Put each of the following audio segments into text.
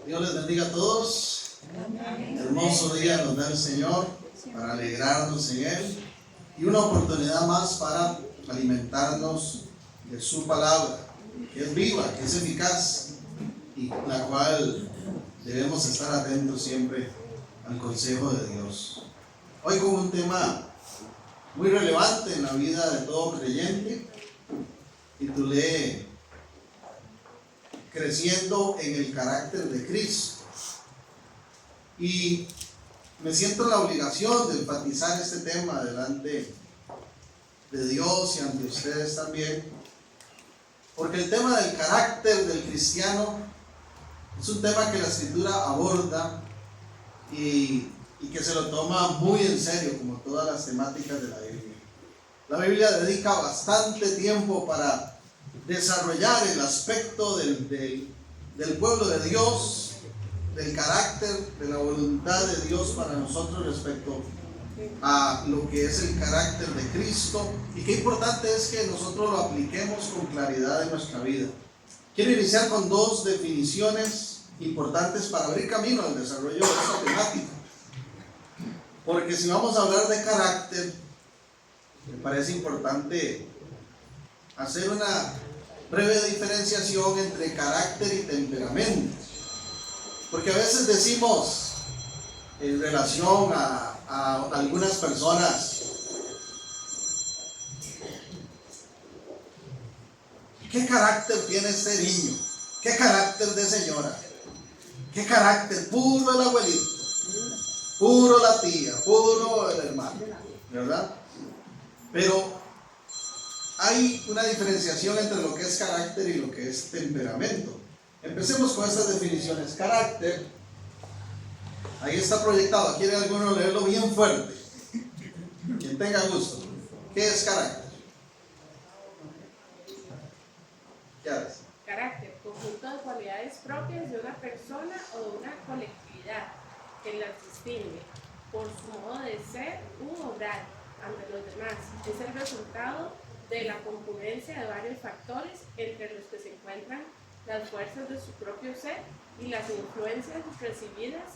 Dios les bendiga a todos. Amén. Hermoso día nos da el Señor para alegrarnos en Él y una oportunidad más para alimentarnos de su palabra, que es viva, que es eficaz y la cual debemos estar atentos siempre al consejo de Dios. Hoy con un tema muy relevante en la vida de todo creyente, titulé Creciendo en el carácter de Cristo. Y me siento en la obligación de enfatizar este tema delante de Dios y ante ustedes también, porque el tema del carácter del cristiano es un tema que la Escritura aborda y que se lo toma muy en serio, como todas las temáticas de la Biblia. La Biblia dedica bastante tiempo para desarrollar el aspecto del pueblo de Dios, del carácter, de la voluntad de Dios para nosotros respecto a lo que es el carácter de Cristo, y qué importante es que nosotros lo apliquemos con claridad en nuestra vida. Quiero iniciar con dos definiciones importantes para abrir camino al desarrollo de esta temática, porque si vamos a hablar de carácter, me parece importante hacer una breve diferenciación entre carácter y temperamento, porque a veces decimos en relación a algunas personas: ¿qué carácter tiene este niño? ¿Qué carácter de señora? ¿Qué carácter? Puro el abuelito, puro la tía, puro el hermano, ¿verdad? Pero hay una diferenciación entre lo que es carácter y lo que es temperamento. Empecemos con estas definiciones. Carácter, ahí está proyectado. ¿Quiere alguno leerlo bien fuerte? Quien tenga gusto. ¿Qué es carácter? ¿Qué haces? Carácter, conjunto de cualidades propias de una persona o de una colectividad que las distingue por su modo de ser u obrar ante los demás. Es el resultado de la concurrencia de varios factores entre los que se encuentran las fuerzas de su propio ser y las influencias recibidas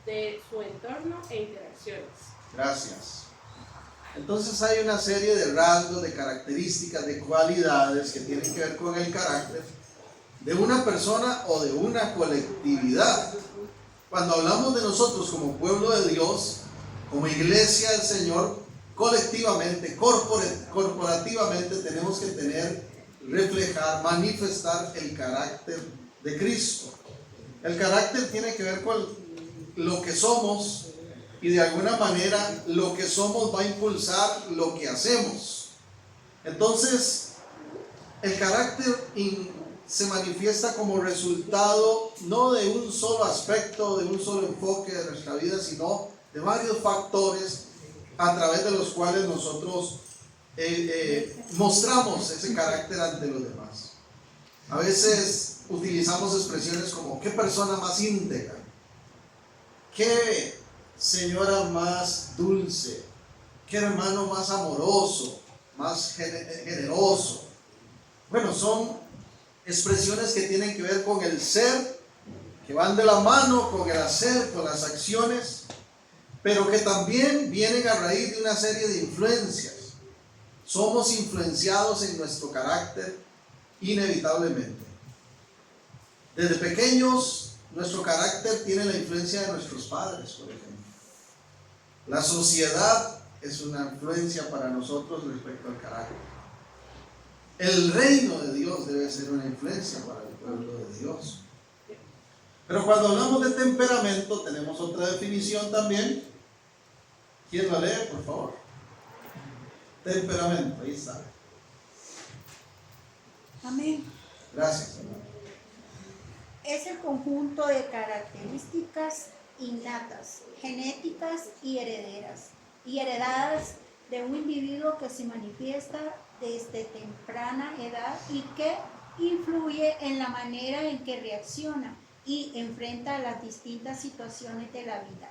de su entorno e interacciones. Gracias. Entonces hay una serie de rasgos, de características, de cualidades que tienen que ver con el carácter de una persona o de una colectividad. Cuando hablamos de nosotros como pueblo de Dios, como iglesia del Señor, colectivamente, corporativamente tenemos que reflejar, manifestar el carácter de Cristo. El carácter tiene que ver con lo que somos, y de alguna manera lo que somos va a impulsar lo que hacemos. Entonces, el carácter se manifiesta como resultado no de un solo aspecto, de un solo enfoque de nuestra vida, sino de varios factores a través de los cuales nosotros mostramos ese carácter ante los demás. A veces utilizamos expresiones como: ¿qué persona más íntegra? ¿Qué señora más dulce? ¿Qué hermano más amoroso, más generoso? Bueno, son expresiones que tienen que ver con el ser, que van de la mano con el hacer, con las acciones, pero que también vienen a raíz de una serie de influencias. Somos influenciados en nuestro carácter inevitablemente. Desde pequeños, nuestro carácter tiene la influencia de nuestros padres, por ejemplo. La sociedad es una influencia para nosotros respecto al carácter. El reino de Dios debe ser una influencia para el pueblo de Dios. Pero cuando hablamos de temperamento, tenemos otra definición también. ¿Quién la lee, por favor? Temperamento, ahí está. Amén. Gracias, hermano. Es el conjunto de características innatas, genéticas y heredadas de un individuo que se manifiesta desde temprana edad y que influye en la manera en que reacciona y enfrenta las distintas situaciones de la vida.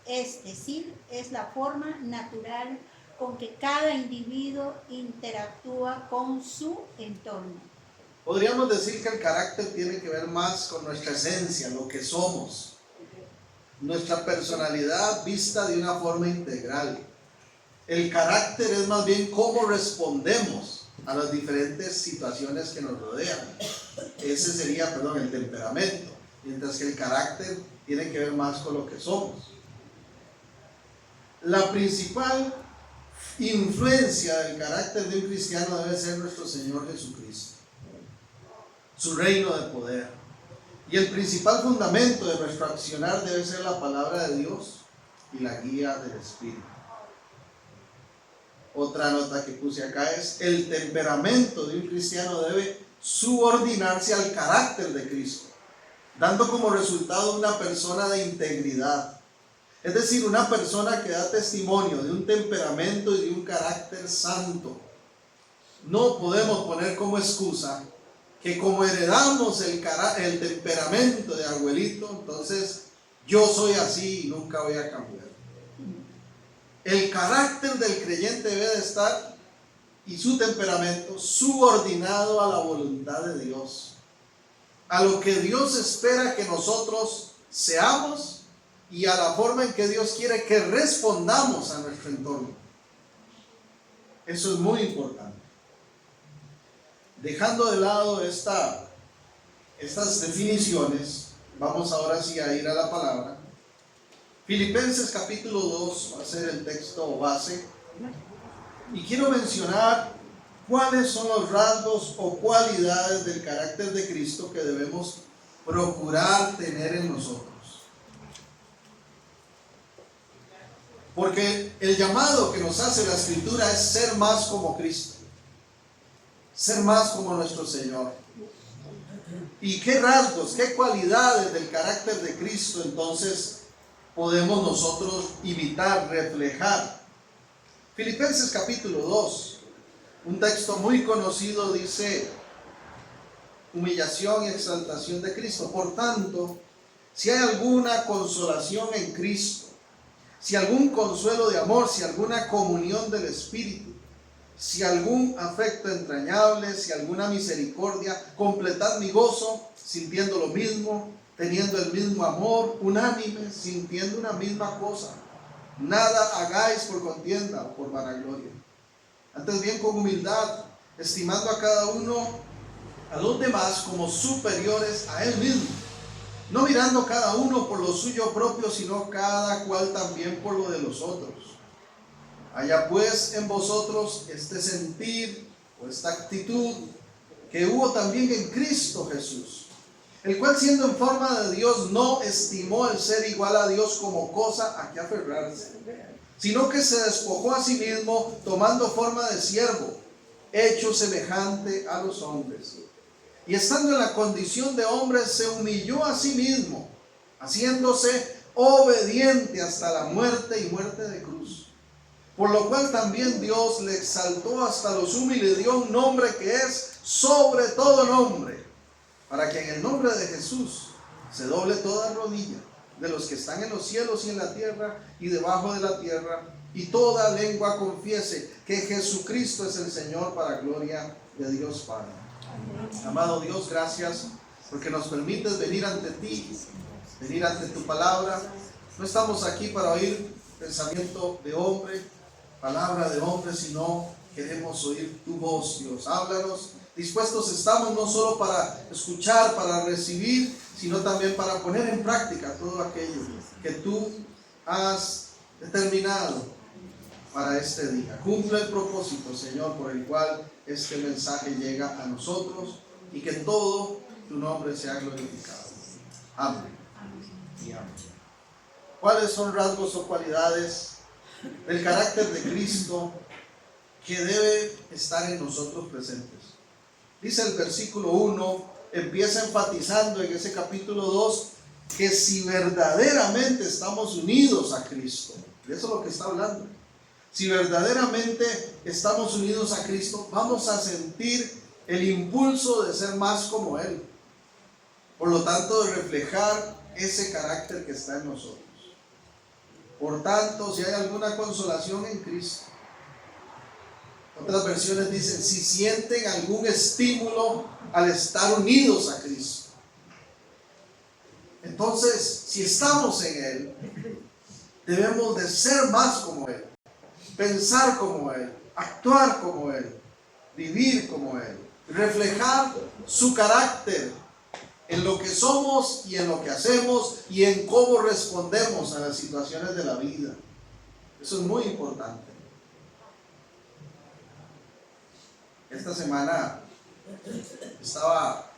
Es decir, es la forma natural con que cada individuo interactúa con su entorno. Podríamos decir que el carácter tiene que ver más con nuestra esencia, lo que somos, nuestra personalidad vista de una forma integral. El carácter es más bien cómo respondemos a las diferentes situaciones que nos rodean. Ese sería, el temperamento, mientras que el carácter tiene que ver más con lo que somos. La principal influencia del carácter de un cristiano debe ser nuestro Señor Jesucristo, su reino de poder. Y el principal fundamento de nuestro accionar debe ser la palabra de Dios y la guía del Espíritu. Otra nota que puse acá es: el temperamento de un cristiano debe subordinarse al carácter de Cristo, dando como resultado una persona de integridad. Es decir, una persona que da testimonio de un temperamento y de un carácter santo. No podemos poner como excusa que como heredamos el temperamento de abuelito, entonces yo soy así y nunca voy a cambiar. El carácter del creyente debe de estar, y su temperamento, subordinado a la voluntad de Dios, a lo que Dios espera que nosotros seamos y a la forma en que Dios quiere que respondamos a nuestro entorno. Eso es muy importante. Dejando de lado estas definiciones, vamos ahora sí a ir a la palabra. Filipenses capítulo 2 va a ser el texto base, y quiero mencionar cuáles son los rasgos o cualidades del carácter de Cristo que debemos procurar tener en nosotros. Porque el llamado que nos hace la Escritura es ser más como Cristo, ser más como nuestro Señor. ¿Y qué rasgos, qué cualidades del carácter de Cristo entonces podemos nosotros imitar, reflejar? Filipenses capítulo 2, un texto muy conocido, dice: humillación y exaltación de Cristo. Por tanto, si hay alguna consolación en Cristo, si algún consuelo de amor, si alguna comunión del Espíritu, si algún afecto entrañable, si alguna misericordia, completad mi gozo, sintiendo lo mismo, teniendo el mismo amor, unánimes, sintiendo una misma cosa. Nada hagáis por contienda o por vanagloria, antes bien con humildad, estimando a cada uno, a los demás, como superiores a él mismo, no mirando cada uno por lo suyo propio, sino cada cual también por lo de los otros. Haya pues en vosotros este sentir o esta actitud que hubo también en Cristo Jesús, el cual, siendo en forma de Dios, no estimó el ser igual a Dios como cosa a que aferrarse, sino que se despojó a sí mismo, tomando forma de siervo, hecho semejante a los hombres. Y estando en la condición de hombre, se humilló a sí mismo, haciéndose obediente hasta la muerte y muerte de cruz. Por lo cual también Dios le exaltó hasta lo sumo y le dio un nombre que es sobre todo nombre, para que en el nombre de Jesús se doble toda rodilla, de los que están en los cielos y en la tierra y debajo de la tierra, y toda lengua confiese que Jesucristo es el Señor, para gloria de Dios Padre. Amado Dios, gracias porque nos permites venir ante ti, venir ante tu palabra. No estamos aquí para oír pensamiento de hombre, palabra de hombre, sino queremos oír tu voz, Dios. Háblanos. Dispuestos estamos no solo para escuchar, para recibir, sino también para poner en práctica todo aquello que tú has determinado para este día. Cumple el propósito, Señor, por el cual este mensaje llega a nosotros, y que todo tu nombre sea glorificado. Amén. Y amén. ¿Cuáles son rasgos o cualidades del carácter de Cristo que debe estar en nosotros presentes? Dice el versículo 1, empieza enfatizando en ese capítulo 2 que si verdaderamente estamos unidos a Cristo, de eso es lo que está hablando. Si verdaderamente estamos unidos a Cristo, vamos a sentir el impulso de ser más como Él. Por lo tanto, de reflejar ese carácter que está en nosotros. Por tanto, si hay alguna consolación en Cristo, Otras versiones dicen si sienten algún estímulo al estar unidos a Cristo. Entonces, si estamos en Él, debemos de ser más como Él, pensar como Él, actuar como Él, vivir como Él, reflejar su carácter en lo que somos y en lo que hacemos y en cómo respondemos a las situaciones de la vida. Eso es muy importante. Esta semana estaba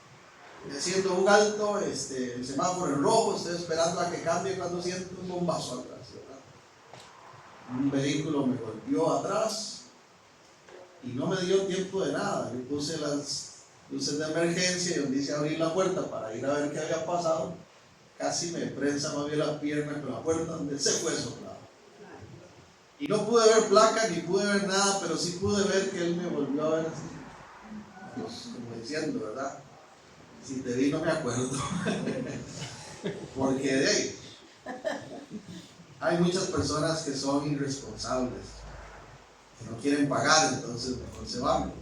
haciendo un alto, el semáforo en rojo, estoy esperando a que cambie cuando siento un bombazo atrás, ¿verdad? Un vehículo me golpeó atrás y no me dio tiempo de nada. Yo puse las luces de emergencia y donde hice abrir la puerta para ir a ver qué había pasado, casi me prensa más bien la pierna con la puerta donde se fue soplado. Y no pude ver placa ni pude ver nada, pero sí pude ver que él me volvió a ver así, pues, como diciendo, ¿verdad? Si te vi no me acuerdo. Porque de ahí hay muchas personas que son irresponsables, que no quieren pagar, entonces mejor se van.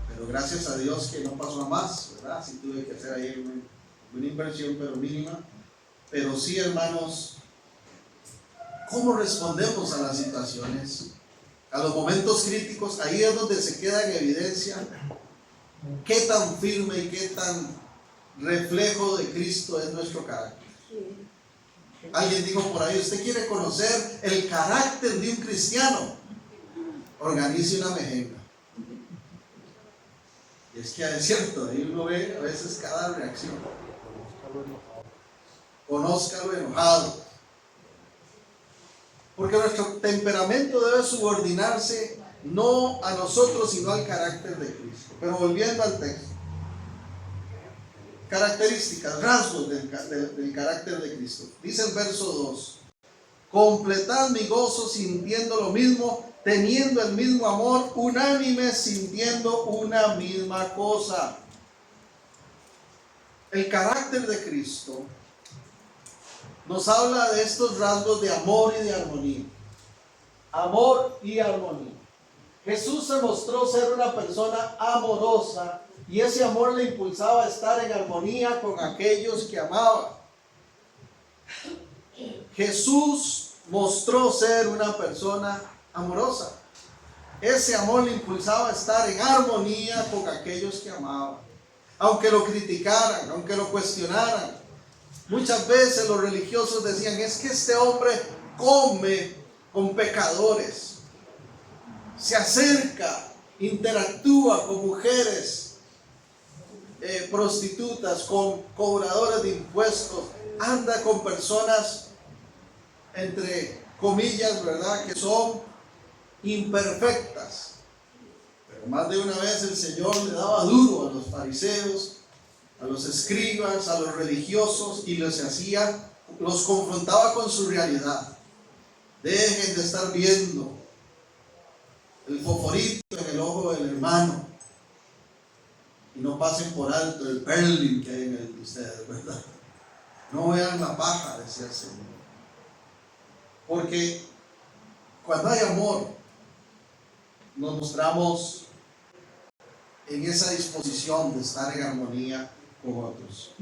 Pero gracias a Dios que no pasó a más, ¿verdad? Sí tuve que hacer ahí una inversión, pero mínima. Pero sí, hermanos, ¿cómo respondemos a las situaciones? A los momentos críticos, ahí es donde se queda en evidencia qué tan firme y qué tan reflejo de Cristo es nuestro carácter. Alguien dijo por ahí, usted quiere conocer el carácter de un cristiano, organice una mejenga. Y es que es cierto, ahí uno ve a veces cada reacción. Conózcalo enojado. Porque nuestro temperamento debe subordinarse no a nosotros, sino al carácter de Cristo. Pero volviendo al texto. Características, rasgos del carácter de Cristo. Dice el verso 2. Completad mi gozo sintiendo lo mismo, teniendo el mismo amor, unánimes sintiendo una misma cosa. El carácter de Cristo nos habla de estos rasgos de amor y de armonía. Amor y armonía. Jesús se mostró ser una persona amorosa y ese amor le impulsaba a estar en armonía con aquellos que amaba. Jesús mostró ser una persona amorosa. Ese amor le impulsaba a estar en armonía con aquellos que amaba. Aunque lo criticaran, aunque lo cuestionaran. Muchas veces los religiosos decían, es que este hombre come con pecadores, se acerca, interactúa con mujeres prostitutas, con cobradoras de impuestos, anda con personas, entre comillas, ¿verdad?, que son imperfectas. Pero más de una vez el Señor le daba duro a los fariseos, a los escribas, a los religiosos, y los confrontaba con su realidad. Dejen de estar viendo el fosforito en el ojo del hermano y no pasen por alto el perlin que hay en el de ustedes, ¿verdad? No vean la paja, decía el Señor. Porque cuando hay amor, nos mostramos en esa disposición de estar en armonía con otros.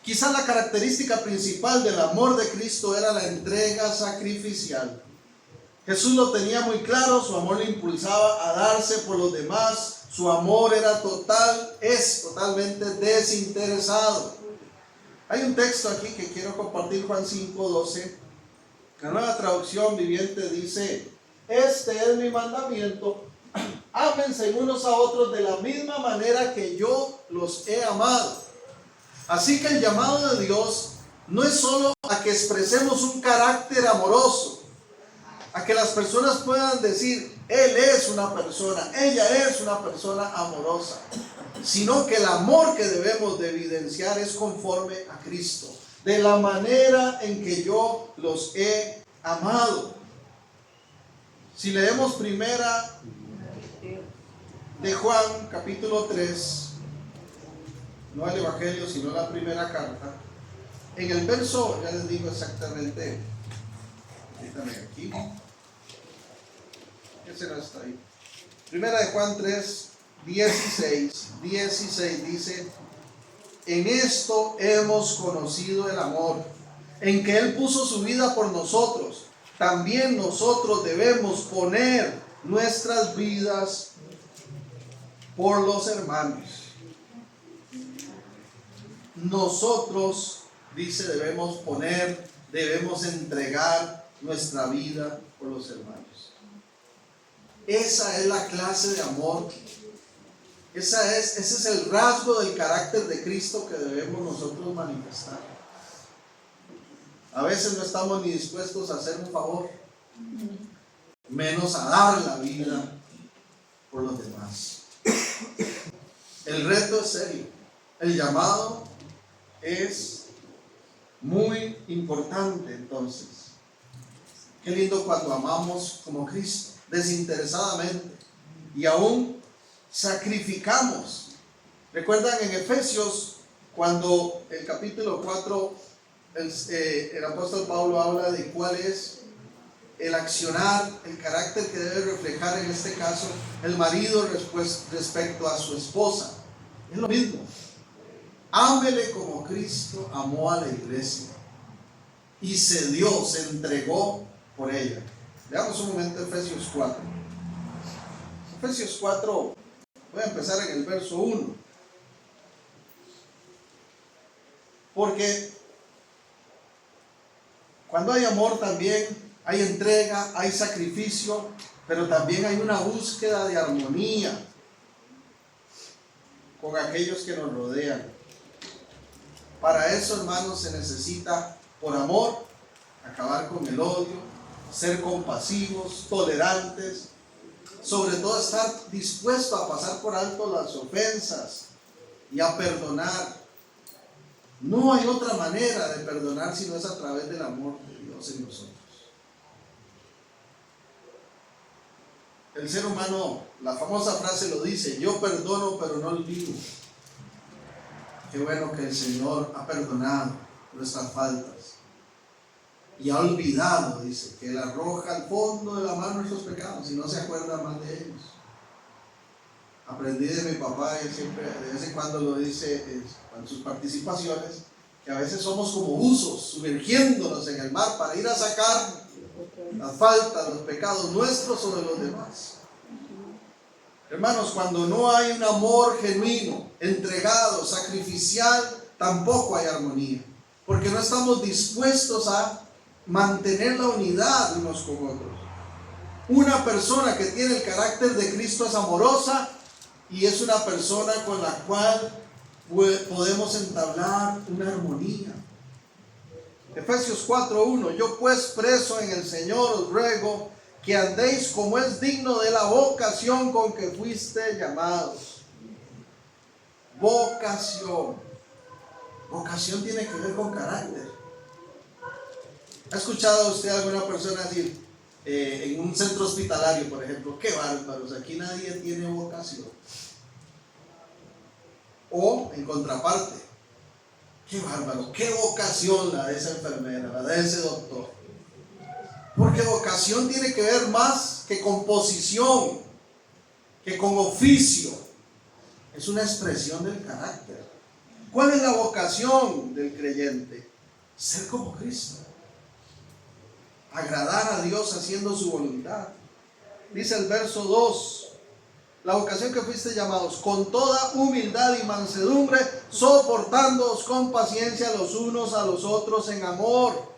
Quizás la característica principal del amor de Cristo era la entrega sacrificial. Jesús lo tenía muy claro, su amor le impulsaba a darse por los demás, su amor era totalmente desinteresado. Hay un texto aquí que quiero compartir, Juan 5:12. La Nueva Traducción Viviente dice, este es mi mandamiento, ámense unos a otros de la misma manera que yo los he amado. Así que el llamado de Dios no es solo a que expresemos un carácter amoroso, a que las personas puedan decir, él es una persona, ella es una persona amorosa, sino que el amor que debemos de evidenciar es conforme a Cristo, de la manera en que yo los he amado. Si leemos primera de Juan, capítulo 3, no el Evangelio, sino la primera carta, en el verso, ya les digo exactamente, déjame aquí, ese no está ahí, Primera de Juan 3, 16 dice: en esto hemos conocido el amor, en que Él puso su vida por nosotros. También nosotros debemos poner nuestras vidas por los hermanos. Nosotros, dice, debemos entregar nuestra vida por los hermanos. Esa es la clase de amor. Ese es el rasgo del carácter de Cristo que debemos nosotros manifestar. A veces no estamos ni dispuestos a hacer un favor, menos a dar la vida por los demás. El reto es serio. El llamado es muy importante. Entonces, qué lindo cuando amamos como Cristo, desinteresadamente, y aún sacrificamos. ¿Recuerdan en Efesios, cuando el capítulo 4 el apóstol Pablo habla de cuál es el accionar, el carácter que debe reflejar en este caso el marido respecto a su esposa? Es lo mismo. Ámele como Cristo amó a la iglesia y se dio, se entregó por ella. Veamos un momento Efesios 4. Efesios 4, voy a empezar en el verso 1. Porque cuando hay amor también hay entrega, hay sacrificio, pero también hay una búsqueda de armonía con aquellos que nos rodean. Para eso, hermanos, se necesita, por amor, acabar con el odio, ser compasivos, tolerantes, sobre todo estar dispuesto a pasar por alto las ofensas y a perdonar. No hay otra manera de perdonar sino es a través del amor de Dios en nosotros. El ser humano, la famosa frase lo dice: yo perdono pero no olvido. Qué bueno que el Señor ha perdonado nuestras faltas y ha olvidado, dice, que Él arroja al fondo de la mar nuestros pecados y no se acuerda más de ellos. Aprendí de mi papá, él siempre de vez en cuando lo dice en sus participaciones, que a veces somos como buzos sumergiéndonos en el mar para ir a sacar las faltas, los pecados nuestros o de los demás. Hermanos, cuando no hay un amor genuino, entregado, sacrificial, tampoco hay armonía, porque no estamos dispuestos a mantener la unidad unos con otros. Una persona que tiene el carácter de Cristo es amorosa y es una persona con la cual podemos entablar una armonía. Efesios 4:1: yo pues, preso en el Señor, os ruego que andéis como es digno de la vocación con que fuiste llamados. Vocación. Vocación tiene que ver con carácter. ¿Ha escuchado usted a alguna persona decir en un centro hospitalario, por ejemplo: qué bárbaros, aquí nadie tiene vocación? O en contraparte: qué bárbaro, qué vocación la de esa enfermera, la de ese doctor. Porque vocación tiene que ver más que con posición, que con oficio. Es una expresión del carácter. ¿Cuál es la vocación del creyente? Ser como Cristo. Agradar a Dios haciendo su voluntad. Dice el verso 2: la vocación que fuiste llamados, con toda humildad y mansedumbre, soportándoos con paciencia los unos a los otros en amor,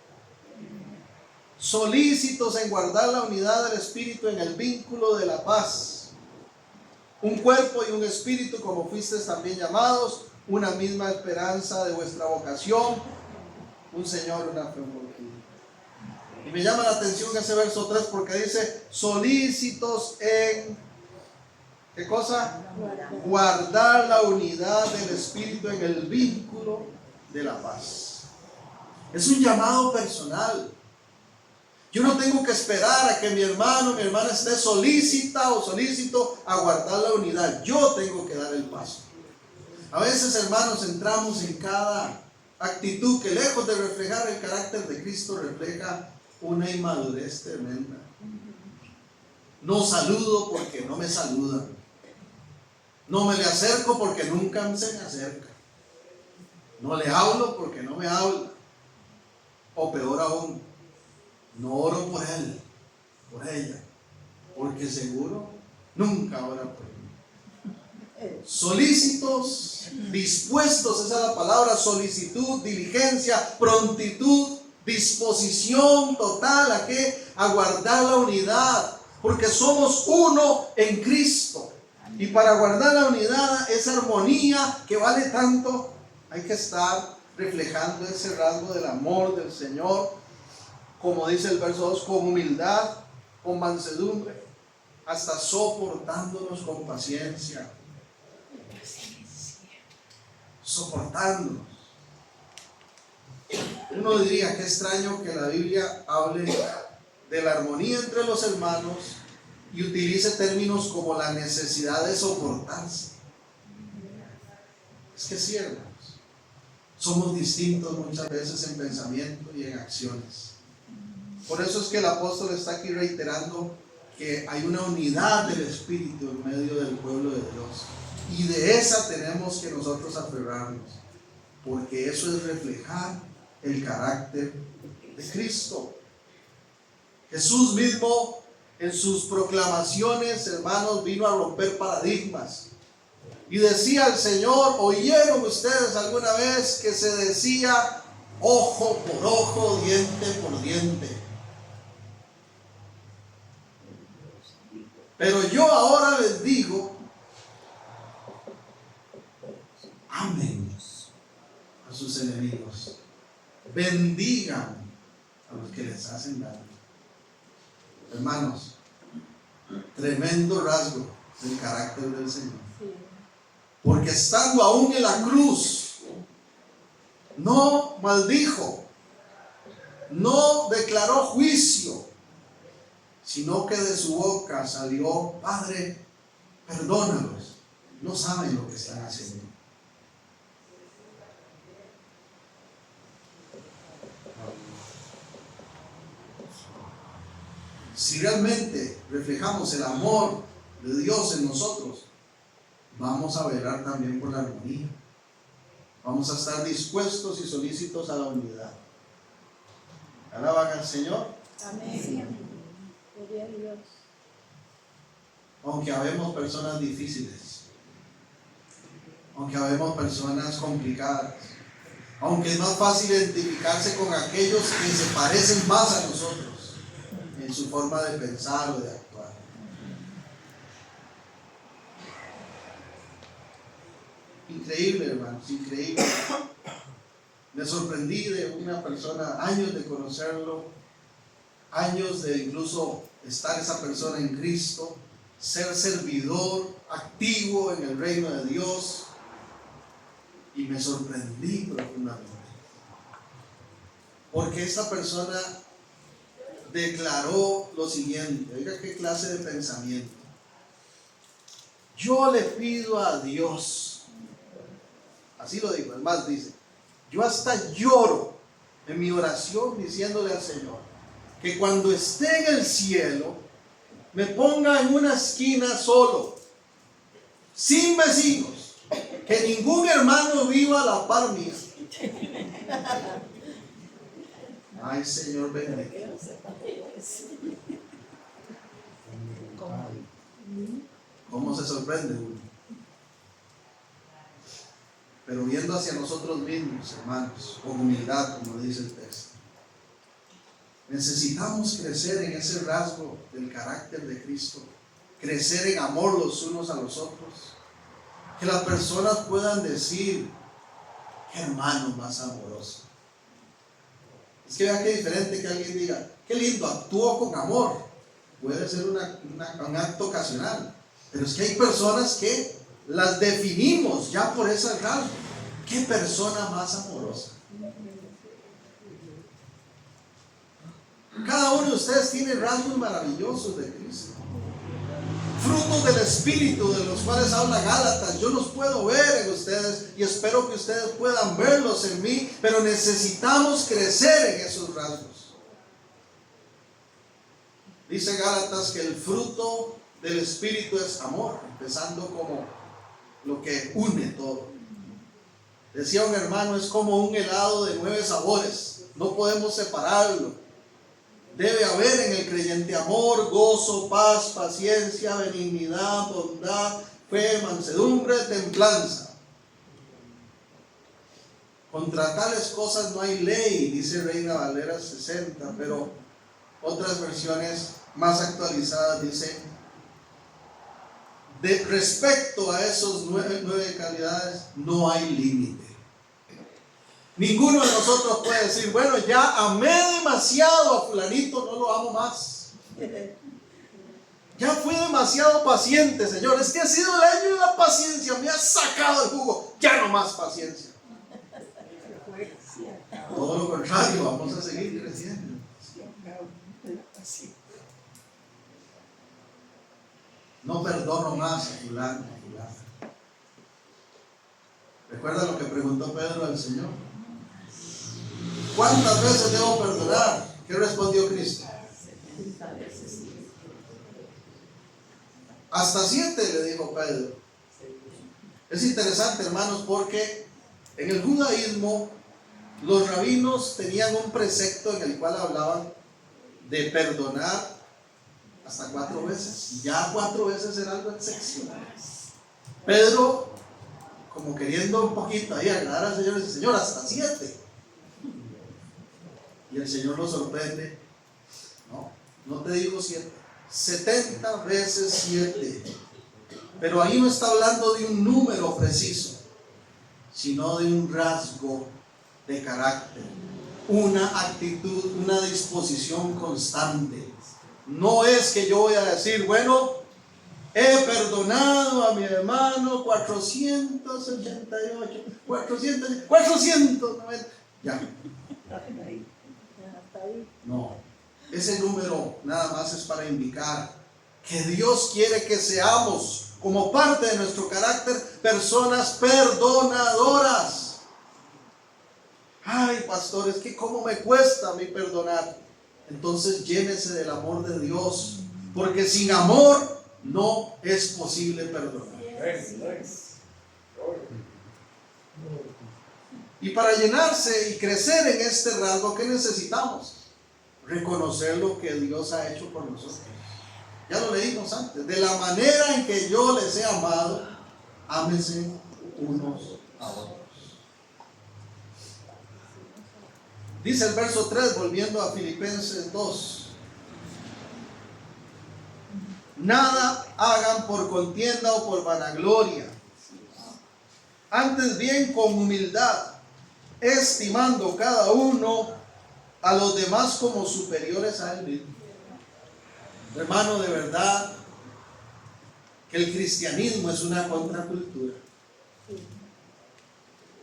solícitos en guardar la unidad del Espíritu en el vínculo de la paz. Un cuerpo y un espíritu, como fuisteis también llamados, una misma esperanza de vuestra vocación, un Señor, una fe, un bautismo. Y me llama la atención ese verso 3 porque dice: solícitos en, ¿qué cosa? Guardar la unidad del Espíritu en el vínculo de la paz. Es un llamado personal. Yo no tengo que esperar a que mi hermano, mi hermana esté solícita o solícito a guardar la unidad. Yo tengo que dar el paso. A veces, hermanos, entramos en cada actitud que, lejos de reflejar el carácter de Cristo, refleja una inmadurez tremenda. No saludo porque no me saludan. No me le acerco porque nunca se me acerca. No le hablo porque no me habla. O peor aún, no oro por él, por ella, porque seguro nunca ora por mí. Solícitos, dispuestos, esa es la palabra, solicitud, diligencia, prontitud, disposición total a ¿qué? A guardar la unidad, porque somos uno en Cristo. Y para guardar la unidad, esa armonía que vale tanto, hay que estar reflejando ese rasgo del amor del Señor, como dice el verso 2, con humildad, con mansedumbre, hasta soportándonos con paciencia. Soportándonos. Uno diría que extraño que la Biblia hable de la armonía entre los hermanos y utilice términos como la necesidad de soportarse. Es que es cierto. Somos distintos muchas veces en pensamiento y en acciones. Por eso es que el apóstol está aquí reiterando que hay una unidad del Espíritu en medio del pueblo de Dios. Y de esa tenemos que nosotros aferrarnos, porque eso es reflejar el carácter de Cristo. Jesús mismo en sus proclamaciones, hermanos, vino a romper paradigmas. Y decía el Señor, ¿oyeron ustedes alguna vez que se decía ojo por ojo, diente por diente? Pero yo ahora les digo, amen a sus enemigos, bendigan a los que les hacen daño. Hermanos, tremendo rasgo del carácter del Señor. Porque estando aún en la cruz, no maldijo, no declaró juicio, sino que de su boca salió: Padre, perdónalos, no saben lo que están haciendo. Si realmente reflejamos el amor de Dios en nosotros, vamos a velar también por la armonía. Vamos a estar dispuestos y solícitos a la unidad. Alaban al Señor. Amén. Gloria a Dios. Aunque habemos personas difíciles, aunque habemos personas complicadas, aunque es más fácil identificarse con aquellos que se parecen más a nosotros en su forma de pensar o de actuar. Increíble, hermanos, increíble. Me sorprendí de una persona, años de conocerlo, años de incluso estar esa persona en Cristo, ser servidor activo en el reino de Dios, y me sorprendí profundamente. Porque esta persona declaró lo siguiente, oiga qué clase de pensamiento: yo le pido a Dios, así lo dijo, además dice, yo hasta lloro en mi oración diciéndole al Señor que cuando esté en el cielo me ponga en una esquina solo, sin vecinos, que ningún hermano viva a la par mía. Ay, Señor, bendito. ¿Cómo se sorprende uno? Pero viendo hacia nosotros mismos, hermanos, con humildad, como dice el texto. Necesitamos crecer en ese rasgo del carácter de Cristo, crecer en amor los unos a los otros, que las personas puedan decir: qué hermano más amoroso. Es que vea qué diferente que alguien diga: qué lindo, actuó con amor. Puede ser un acto ocasional, pero es que hay personas que las definimos ya por ese rasgo. Qué persona más amorosa. Cada uno de ustedes tiene rasgos maravillosos de Cristo, frutos del Espíritu, de los cuales habla Gálatas. Yo los puedo ver en ustedes y espero que ustedes puedan verlos en mí, pero necesitamos crecer en esos rasgos. Dice Gálatas que el fruto del Espíritu es amor, empezando como lo que une todo. Decía un hermano, es como un helado de 9 sabores, no podemos separarlo. Debe haber en el creyente amor, gozo, paz, paciencia, benignidad, bondad, fe, mansedumbre, templanza. Contra tales cosas no hay ley, dice Reina Valera 60, pero otras versiones más actualizadas dicen, respecto a esos nueve calidades no hay límite. Ninguno de nosotros puede decir, bueno, ya amé demasiado a fulanito, no lo amo más. Ya fui demasiado paciente, Señor. Este ha sido el año de la paciencia, me ha sacado el jugo, ya no más paciencia. Todo lo contrario, vamos a seguir creciendo. No perdono más a fulano. ¿Recuerda lo que preguntó Pedro al Señor? ¿Cuántas veces debo perdonar? ¿Qué respondió Cristo? Hasta 7, le dijo Pedro. Es interesante, hermanos, porque en el judaísmo los rabinos tenían un precepto en el cual hablaban de perdonar hasta 4 veces. Ya 4 veces era algo excepcional. Pedro, como queriendo un poquito ahí agradar al Señor, dice, Señor, hasta 7. Y el Señor lo sorprende. No te digo 7, 70 veces 7. Pero ahí no está hablando de un número preciso, sino de un rasgo de carácter, una actitud, una disposición constante. No es que yo voy a decir, bueno, he perdonado a mi hermano 488, 490, ya. No, ese número nada más es para indicar que Dios quiere que seamos, como parte de nuestro carácter, personas perdonadoras. Ay, pastor, es que cómo me cuesta a mí perdonar. Entonces llénese del amor de Dios, porque sin amor no es posible perdonar. Y para llenarse y crecer en este rasgo, ¿qué necesitamos? Reconocer lo que Dios ha hecho por nosotros. Ya lo leímos antes. De la manera en que yo les he amado, ámense unos a otros. Dice el verso 3, volviendo a Filipenses 2. Nada hagan por contienda o por vanagloria. Antes bien con humildad, estimando cada uno a los demás como superiores a él mismo. Hermano, de verdad que el cristianismo es una contracultura.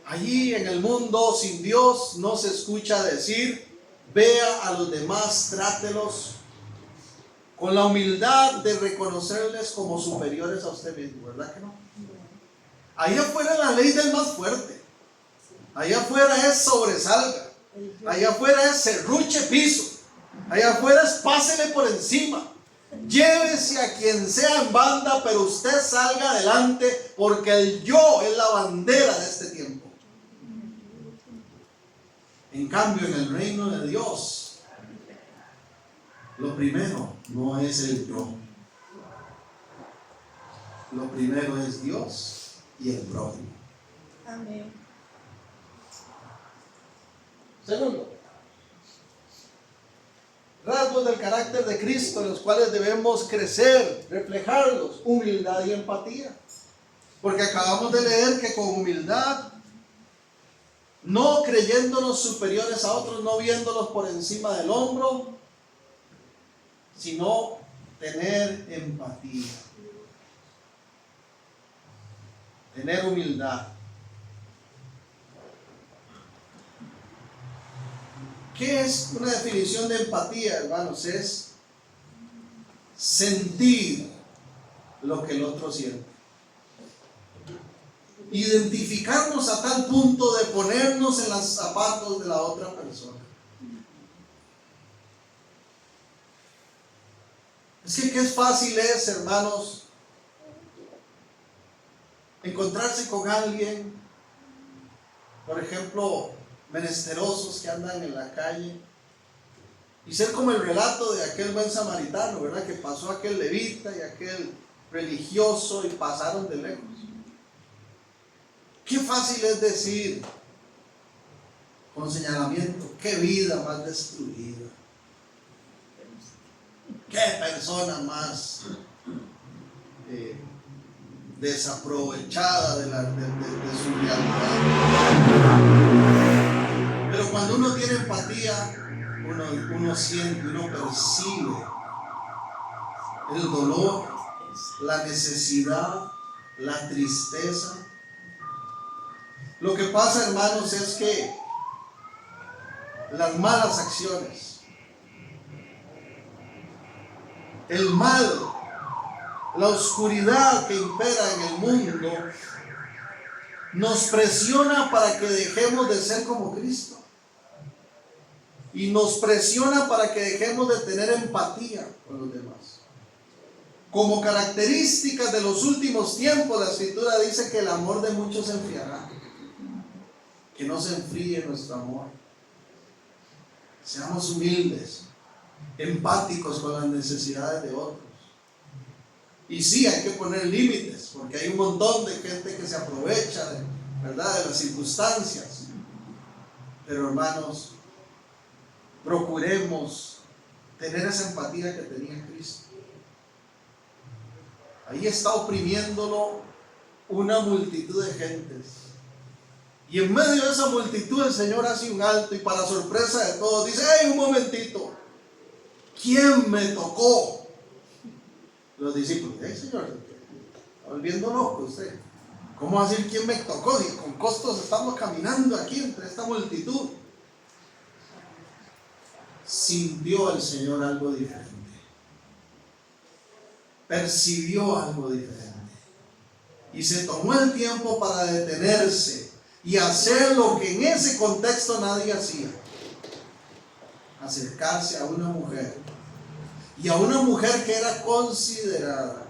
Allí en el mundo sin Dios no se escucha decir, vea a los demás, trátelos con la humildad de reconocerles como superiores a usted mismo, ¿verdad que no? Allá afuera la ley del más fuerte. Allá afuera es sobresalga. Allá afuera es serruche piso. Allá afuera es pásele por encima. Llévese a quien sea en banda, pero usted salga adelante, porque el yo es la bandera de este tiempo. En cambio, en el reino de Dios, lo primero no es el yo. Lo primero es Dios y el prójimo. Amén. Segundo, rasgos del carácter de Cristo en los cuales debemos crecer, reflejarlos: humildad y empatía. Porque acabamos de leer que con humildad, no creyéndonos superiores a otros, no viéndolos por encima del hombro, sino tener empatía, tener humildad. ¿Qué es una definición de empatía, hermanos? Es sentir lo que el otro siente. Identificarnos a tal punto de ponernos en los zapatos de la otra persona. Es que qué fácil es, hermanos, encontrarse con alguien, por ejemplo, menesterosos que andan en la calle, y ser como el relato de aquel buen samaritano, ¿verdad? Que pasó aquel levita y aquel religioso y pasaron de lejos. Qué fácil es decir, con señalamiento, qué vida más destruida, qué persona más desaprovechada de su realidad. Pero cuando uno tiene empatía, uno siente, uno percibe el dolor, la necesidad, la tristeza. Lo que pasa, hermanos, es que las malas acciones, el mal, la oscuridad que impera en el mundo, nos presiona para que dejemos de ser como Cristo. Y nos presiona para que dejemos de tener empatía con los demás. Como características de los últimos tiempos, la Escritura dice que el amor de muchos se enfriará. Que no se enfríe nuestro amor. Seamos humildes, empáticos con las necesidades de otros. Y sí, hay que poner límites, porque hay un montón de gente que se aprovecha ¿verdad?, de las circunstancias. Pero hermanos, procuremos tener esa empatía que tenía Cristo. Ahí está oprimiéndolo una multitud de gentes. Y en medio de esa multitud el Señor hace un alto y para sorpresa de todos dice: ¡hey, un momentito! ¿Quién me tocó? Los discípulos: Señor, está volviendo loco usted. ¿Cómo decir quién me tocó? Si con costos estamos caminando aquí entre esta multitud. Sintió el Señor algo diferente. Percibió algo diferente. Y se tomó el tiempo para detenerse y hacer lo que en ese contexto nadie hacía: acercarse a una mujer, y a una mujer que era considerada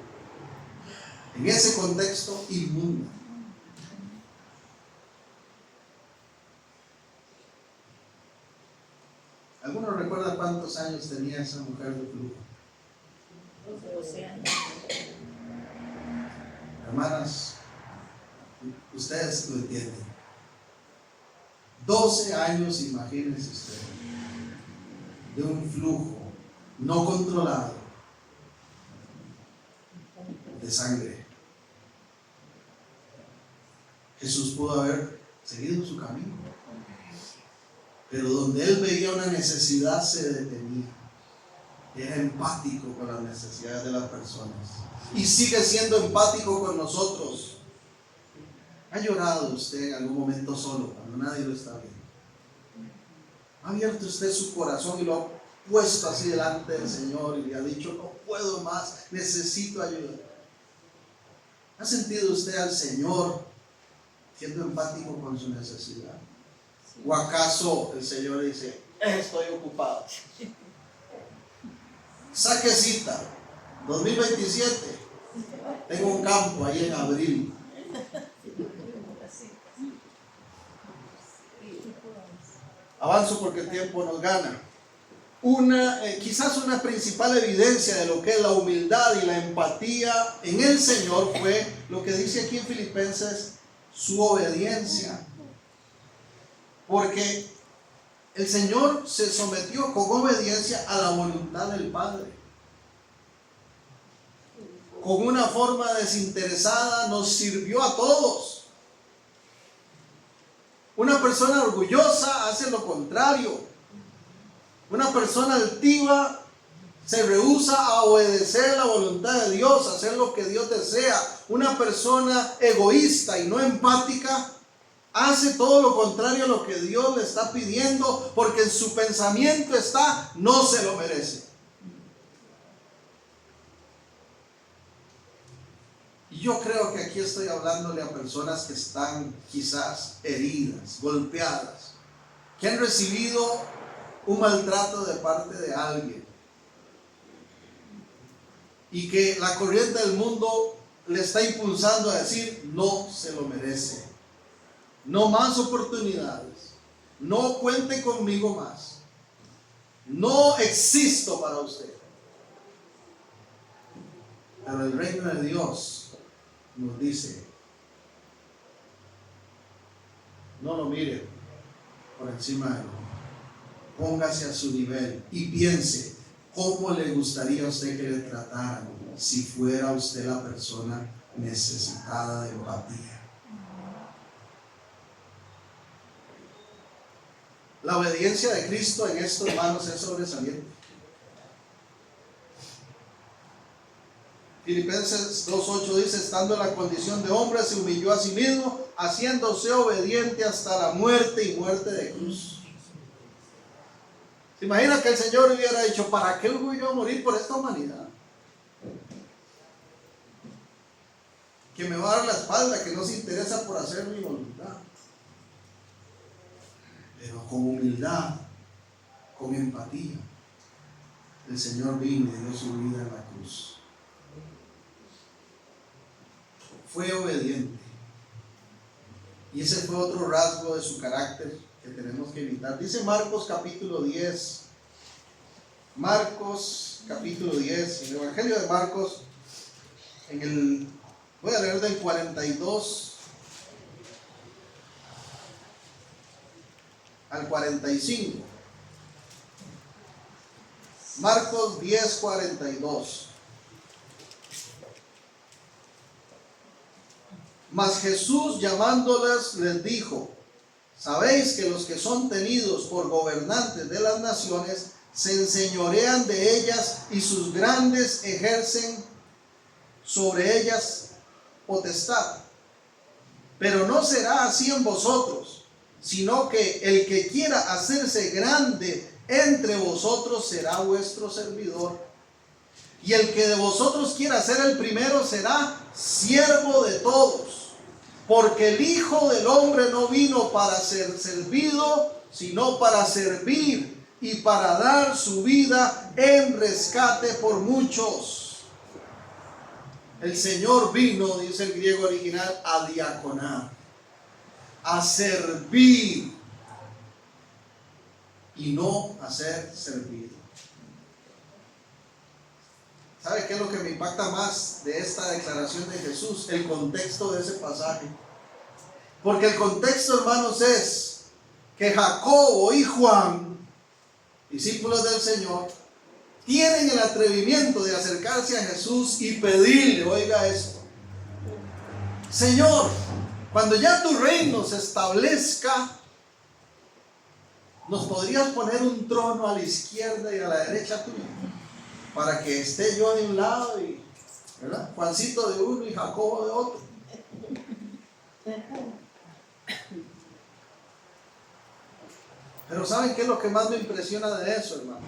en ese contexto inmunda. ¿Alguno recuerda cuántos años tenía esa mujer de flujo? 12 años. Hermanas, ustedes lo entienden. 12 años, imagínense ustedes, de un flujo no controlado de sangre. Jesús pudo haber seguido su camino, pero donde él veía una necesidad se detenía. Era empático con las necesidades de las personas y sigue siendo empático con nosotros. ¿Ha llorado usted en algún momento solo cuando nadie lo está viendo? ¿Ha abierto usted su corazón y lo ha puesto así delante del Señor y le ha dicho: no puedo más, necesito ayuda? ¿Ha sentido usted al Señor siendo empático con su necesidad? ¿O acaso el Señor dice: estoy ocupado? Saque cita, 2027, tengo un campo ahí en abril. Avanzo porque el tiempo nos gana. Quizás una principal evidencia de lo que es la humildad y la empatía en el Señor fue lo que dice aquí en Filipenses: su obediencia. Porque el Señor se sometió con obediencia a la voluntad del Padre. Con una forma desinteresada nos sirvió a todos. Una persona orgullosa hace lo contrario. Una persona altiva se rehúsa a obedecer la voluntad de Dios, a hacer lo que Dios desea. Una persona egoísta y no empática hace todo lo contrario a lo que Dios le está pidiendo, porque en su pensamiento está: no se lo merece. Y yo creo que aquí estoy hablándole a personas que están quizás heridas, golpeadas, que han recibido un maltrato de parte de alguien. y que la corriente del mundo le está impulsando a decir: no se lo merece, no más oportunidades, no cuente conmigo más, no existo para usted. Pero el reino de Dios nos dice: no lo mire por encima de él, póngase a su nivel y piense cómo le gustaría a usted que le trataran si fuera usted la persona necesitada de empatía. La obediencia de Cristo en esto, hermanos, es sobresaliente. Filipenses 2:8 dice: estando en la condición de hombre, se humilló a sí mismo, haciéndose obediente hasta la muerte y muerte de cruz. ¿Se imagina que el Señor hubiera dicho: ¿para qué voy yo a morir por esta humanidad? Que me va a dar la espalda, que no se interesa por hacer mi voluntad. Pero con humildad, con empatía, el Señor vino y dio su vida en la cruz. Fue obediente. Y ese fue otro rasgo de su carácter que tenemos que evitar. Dice Marcos capítulo 10. Marcos capítulo 10. En el Evangelio de Marcos, voy a leer del 42 al 45. Marcos 10:42. Mas Jesús, llamándoles, les dijo: sabéis que los que son tenidos por gobernantes de las naciones se enseñorean de ellas, y sus grandes ejercen sobre ellas potestad. Pero no será así en vosotros, sino que el que quiera hacerse grande entre vosotros será vuestro servidor. Y el que de vosotros quiera ser el primero será siervo de todos. Porque el Hijo del Hombre no vino para ser servido, sino para servir y para dar su vida en rescate por muchos. El Señor vino, dice el griego original, a diaconar, a servir y no a ser servido. ¿Sabe qué es lo que me impacta más de esta declaración de Jesús? El contexto de ese pasaje. Porque el contexto, hermanos, es que Jacobo y Juan, discípulos del Señor, tienen el atrevimiento de acercarse a Jesús y pedirle, oiga esto: Señor, cuando ya tu reino se establezca, ¿nos podrías poner un trono a la izquierda y a la derecha tuya? Para que esté yo de un lado y, ¿verdad?, Juancito de uno y Jacobo de otro. Pero ¿saben qué es lo que más me impresiona de eso, hermano?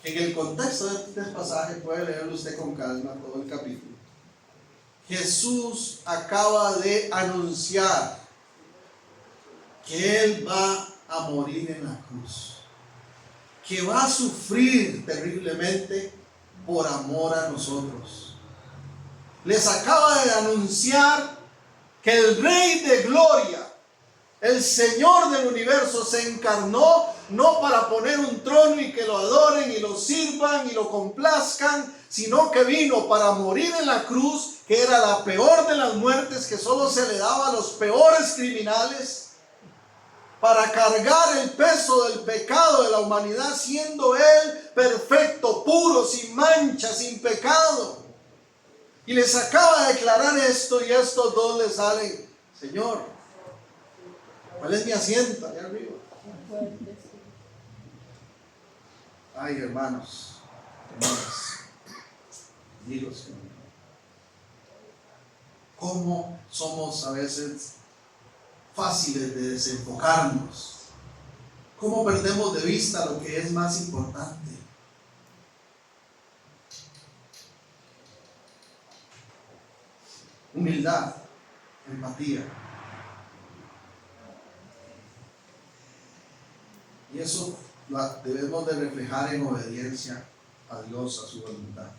Que en el contexto de este pasaje, puede leerlo usted con calma todo el capítulo. Jesús acaba de anunciar que Él va a morir en la cruz, que va a sufrir terriblemente por amor a nosotros. Les acaba de anunciar que el Rey de Gloria, el Señor del universo, se encarnó no para poner un trono y que lo adoren y lo sirvan y lo complazcan, sino que vino para morir en la cruz, que era la peor de las muertes, que solo se le daba a los peores criminales, para cargar el peso del pecado de la humanidad, siendo Él perfecto, puro, sin mancha, sin pecado. Y les acaba de declarar esto, y estos dos les salen: Señor, ¿cuál es mi asiento allá arriba? Ay, hermanos, digo, Señor, ¿cómo somos a veces fáciles de desenfocarnos? ¿Cómo perdemos de vista lo que es más importante? Humildad, empatía. Y eso lo debemos de reflejar en obediencia a Dios, a su voluntad.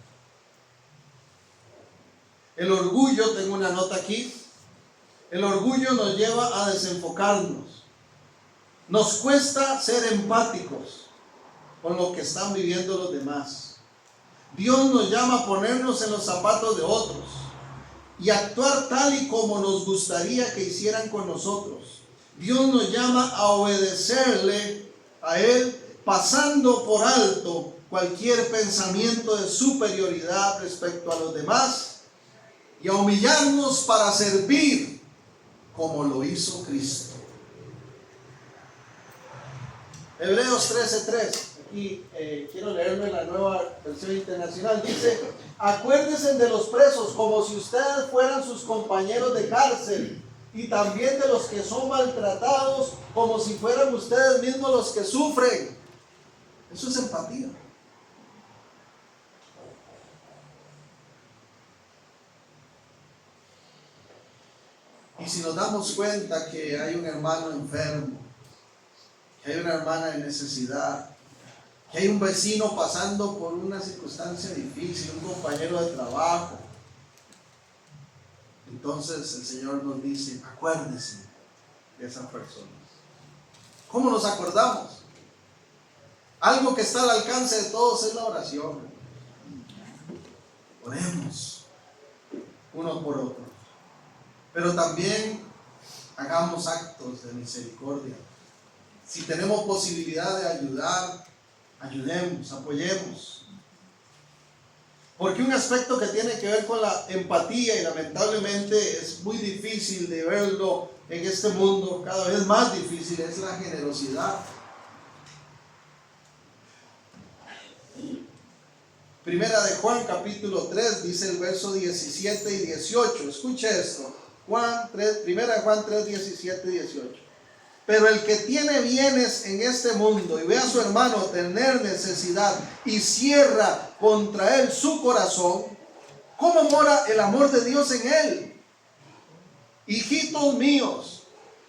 El orgullo, tengo una nota aquí, el orgullo nos lleva a desenfocarnos. Nos cuesta ser empáticos con lo que están viviendo los demás. Dios nos llama a ponernos en los zapatos de otros y actuar tal y como nos gustaría que hicieran con nosotros. Dios nos llama a obedecerle a Él, pasando por alto cualquier pensamiento de superioridad respecto a los demás y a humillarnos para servir como lo hizo Cristo. Hebreos 13:3, aquí quiero leerlo en la Nueva Versión Internacional, dice: acuérdense de los presos como si ustedes fueran sus compañeros de cárcel, y también de los que son maltratados como si fueran ustedes mismos los que sufren. Eso es empatía. Y si nos damos cuenta que hay un hermano enfermo, que hay una hermana en necesidad, que hay un vecino pasando por una circunstancia difícil, un compañero de trabajo, entonces el Señor nos dice: acuérdense de esas personas. ¿Cómo nos acordamos? Algo que está al alcance de todos es la oración. Oremos uno por otro, pero también hagamos actos de misericordia. Si tenemos posibilidad de ayudar, ayudemos, apoyemos. Porque un aspecto que tiene que ver con la empatía, y lamentablemente es muy difícil de verlo en este mundo, cada vez más difícil, es la generosidad. Primera de Juan capítulo 3 dice el verso 17 y 18. Escuche esto. Primera de Juan 3, 17 y 18. Pero el que tiene bienes en este mundo y ve a su hermano tener necesidad y cierra contra él su corazón, ¿cómo mora el amor de Dios en él? Hijitos míos,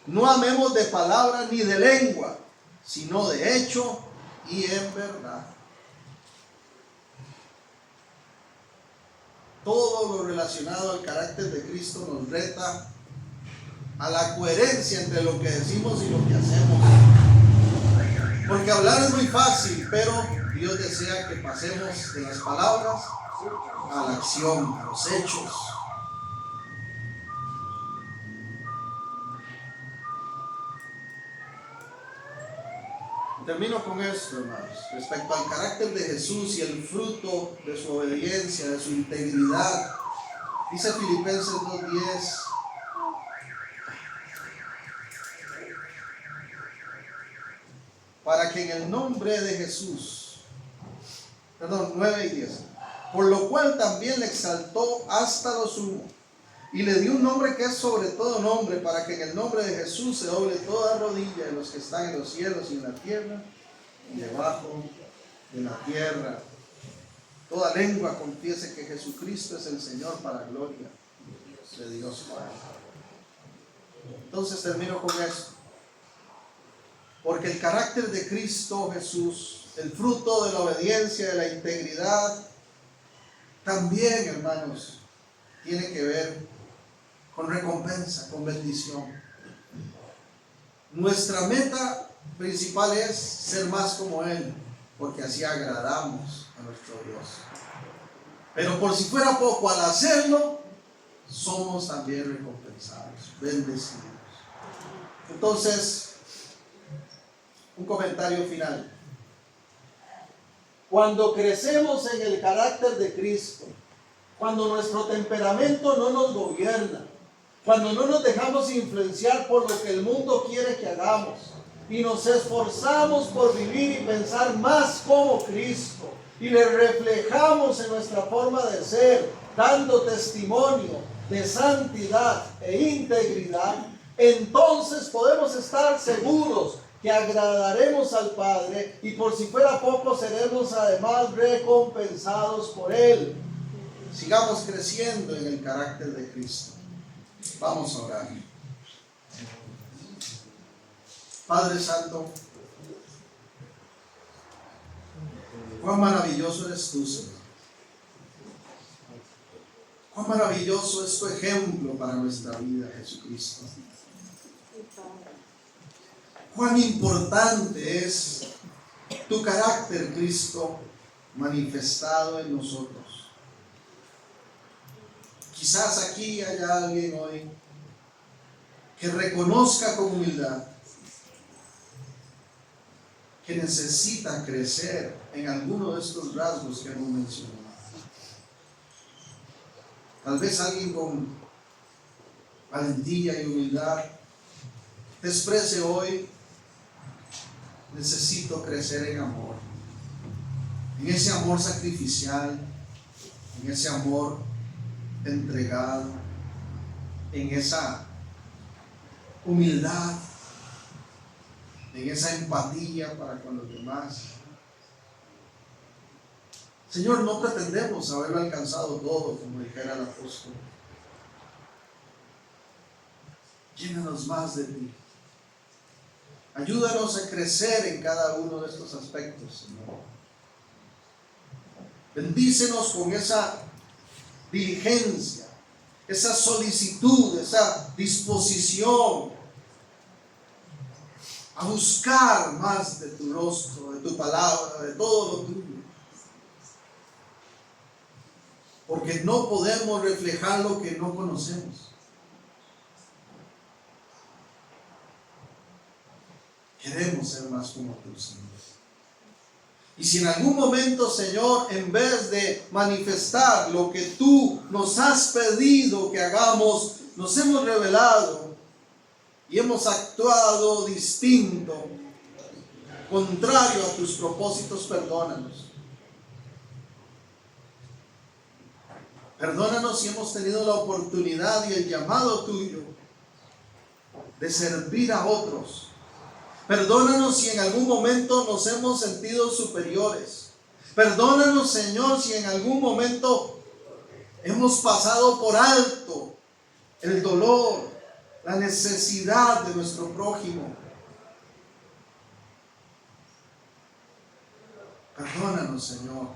no amemos de palabra ni de lengua, sino de hecho y en verdad. Todo lo relacionado al carácter de Cristo nos reta a la coherencia entre lo que decimos y lo que hacemos. Porque hablar es muy fácil, pero Dios desea que pasemos de las palabras a la acción, a los hechos. Termino con esto, hermanos. Respecto al carácter de Jesús y el fruto de su obediencia, de su integridad, dice Filipenses 2:10: para que en el nombre de Jesús, 9 y 10, por lo cual también le exaltó hasta lo sumo, y le dio un nombre que es sobre todo nombre, para que en el nombre de Jesús se doble toda rodilla de los que están en los cielos y en la tierra, y debajo de la tierra. Toda lengua confiese que Jesucristo es el Señor, para gloria de Dios Padre. Entonces termino con esto. Porque el carácter de Cristo Jesús, el fruto de la obediencia, de la integridad, también, hermanos, tiene que ver con recompensa, con bendición. Nuestra meta principal es ser más como Él, porque así agradamos a nuestro Dios. Pero por si fuera poco, al hacerlo, somos también recompensados, bendecidos. Entonces, un comentario final. Cuando crecemos en el carácter de Cristo, cuando nuestro temperamento no nos gobierna, cuando no nos dejamos influenciar por lo que el mundo quiere que hagamos y nos esforzamos por vivir y pensar más como Cristo y le reflejamos en nuestra forma de ser, dando testimonio de santidad e integridad, entonces podemos estar seguros que agradaremos al Padre, y por si fuera poco seremos además recompensados por Él. Sigamos creciendo en el carácter de Cristo. Vamos a orar. Padre Santo, cuán maravilloso eres tú, Señor. Cuán maravilloso es tu ejemplo para nuestra vida, Jesucristo. Cuán importante es tu carácter, Cristo, manifestado en nosotros. Quizás aquí haya alguien hoy que reconozca con humildad que necesita crecer en alguno de estos rasgos que hemos mencionado. Tal vez alguien con valentía y humildad te exprese hoy: necesito crecer en amor, en ese amor sacrificial, en ese amor entregado, en esa humildad, en esa empatía para con los demás. Señor, no pretendemos haberlo alcanzado todo, como dijera el apóstol. Llénanos más de ti. Ayúdanos a crecer en cada uno de estos aspectos, Señor. Bendícenos con esa diligencia, esa solicitud, esa disposición a buscar más de tu rostro, de tu palabra, de todo lo tuyo. Porque no podemos reflejar lo que no conocemos. Queremos ser más como tú, Señor. Y si en algún momento, Señor, en vez de manifestar lo que tú nos has pedido que hagamos, nos hemos rebelado y hemos actuado distinto, contrario a tus propósitos, perdónanos. Perdónanos si hemos tenido la oportunidad y el llamado tuyo de servir a otros. Perdónanos si en algún momento nos hemos sentido superiores. Perdónanos, Señor, si en algún momento hemos pasado por alto el dolor, la necesidad de nuestro prójimo. Perdónanos, Señor,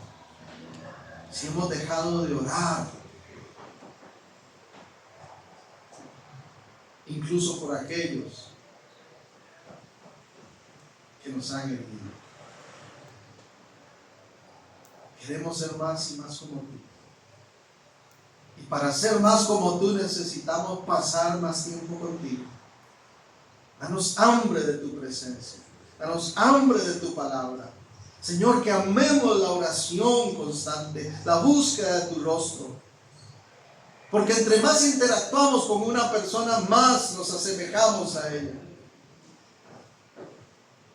si hemos dejado de orar, incluso por aquellos que nos han herido. Queremos ser más y más como tú. Y para ser más como tú necesitamos pasar más tiempo contigo. Danos hambre de tu presencia. Danos hambre de tu palabra. Señor, que amemos la oración constante, la búsqueda de tu rostro. Porque entre más interactuamos con una persona, más nos asemejamos a ella.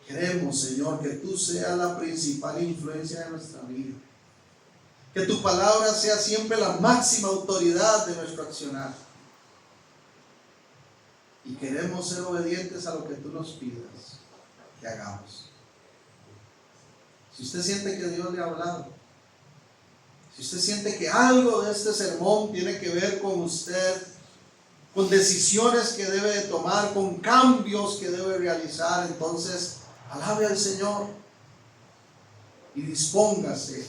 Queremos, Señor, que tú seas la principal influencia de nuestra vida. Que tu palabra sea siempre la máxima autoridad de nuestro accionar. Y queremos ser obedientes a lo que tú nos pidas que hagamos. Si usted siente que Dios le ha hablado, si usted siente que algo de este sermón tiene que ver con usted, con decisiones que debe de tomar, con cambios que debe realizar, entonces alabe al Señor y dispóngase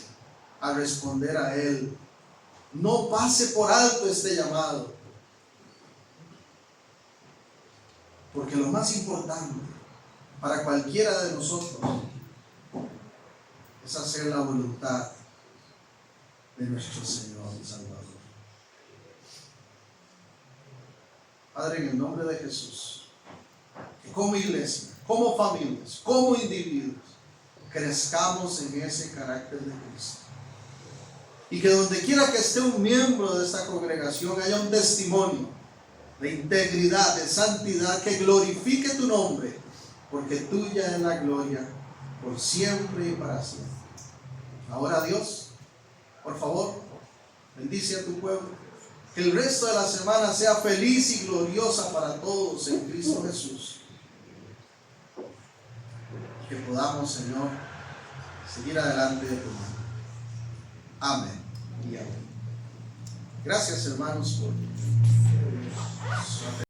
a responder a Él. No pase por alto este llamado, porque lo más importante para cualquiera de nosotros es hacer la voluntad de nuestro Señor y Salvador. Padre, en el nombre de Jesús, que como iglesia, como familias, como individuos, crezcamos en ese carácter de Cristo. Y que donde quiera que esté un miembro de esta congregación haya un testimonio de integridad, de santidad, que glorifique tu nombre, porque tuya es la gloria por siempre y para siempre. Ahora, Dios, por favor, bendice a tu pueblo. Que el resto de la semana sea feliz y gloriosa para todos en Cristo Jesús. Que podamos, Señor, seguir adelante de tu mano. Amén y amén. Gracias, hermanos, por su atención.